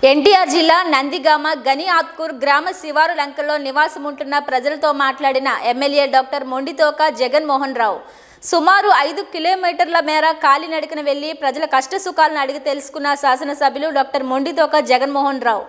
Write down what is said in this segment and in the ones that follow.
ఎన్టీఆర్ జిల్లా నందిగామ గనియాత్కూర్ గ్రామ శివారు లంకలో నివాసం ఉంటున్న ప్రజలతో మాట్లాడిన ఎమ్మెల్యే డాక్టర్ మొండితోక జగన్మోహన్ రావు సుమారు 5 కిలోమీటర్ల మేర కాలినడకన వెళ్లి ప్రజల కష్టసుఖాలను అడిగి తెలుసుకున్న శాసనసభ్యులు డాక్టర్ మొండితోక జగన్మోహన్ రావు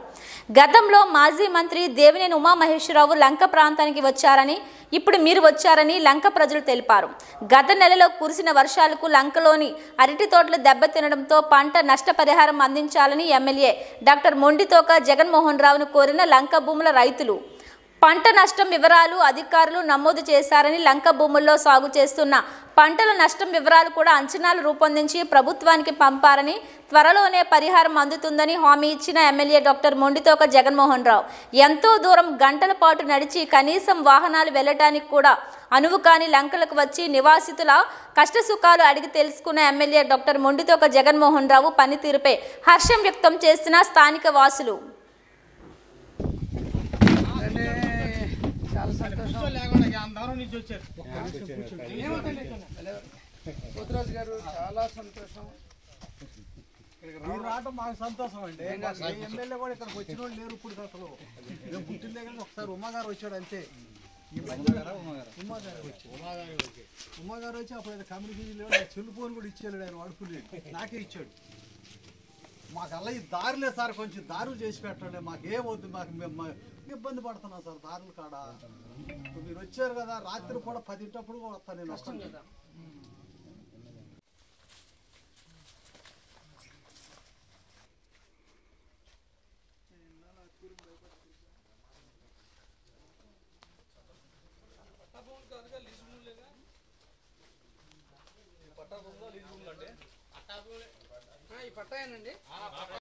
గతంలో మాజీ మంత్రి దేవినేని ఉమామహేశ్వరరావు లంక ప్రాంతానికి వచ్చారని ఇప్పుడు మీరు వచ్చారని లంక ప్రజలు తెలిపారు. గత నెలలో కురిసిన వర్షాలకు లంకలోని అరటి తోటలు దెబ్బతినడంతో పంట నష్టపరిహారం అందించాలని ఎమ్మెల్యే డాక్టర్ మొండితోక జగన్మోహన్ రావును కోరిన లంక భూముల రైతులు పంట నష్టం వివరాలు అధికారులు నమోదు చేశారని లంక భూముల్లో సాగు చేస్తున్న పంటల నష్టం వివరాలు కూడా అంచనాలు రూపొందించి ప్రభుత్వానికి పంపారని త్వరలోనే పరిహారం అందుతుందని హామీ ఇచ్చిన ఎమ్మెల్యే డాక్టర్ మొండితోక జగన్మోహన్ రావు ఎంతో దూరం గంటల పాటు నడిచి కనీసం వాహనాలు వెళ్లడానికి కూడా అనువు కాని లంకలకు వచ్చి నివాసితుల కష్టసుఖాలు అడిగి తెలుసుకున్న ఎమ్మెల్యే డాక్టర్ మొండితోక జగన్మోహన్ రావు పనితీరుపై హర్షం వ్యక్తం చేసిన స్థానిక వాసులు పోతురాజు గారు చాలా సంతోషం. రావడం మాకు సంతోషం అండి. ఎమ్మెల్యే కూడా ఇక్కడికి వచ్చిన వాళ్ళు లేరు ఇప్పుడు అసలు. మేము పుట్టిన దగ్గర ఒకసారి ఉమాగారు వచ్చాడు అంతే. ఈ మధ్య ఉమాగారు వచ్చి అప్పుడు కమ్యూనికేషన్ చెల్లు ఫోన్ కూడా ఇచ్చాడు. ఆయన వాడుకునేది నాకే ఇచ్చాడు. మాకు అలా ఈ దారులే సార్, కొంచెం దారులు చేసి పెట్టండి. మాకేమవుద్ది, మాకు మేము ఇబ్బంది పడుతున్నాం సార్ దారులు కాడ. మీరు వచ్చారు కదా, రాత్రి కూడా 10 కూడా వస్తాను నేను. వస్తాను కదా. ఈ పట్టాయనండి.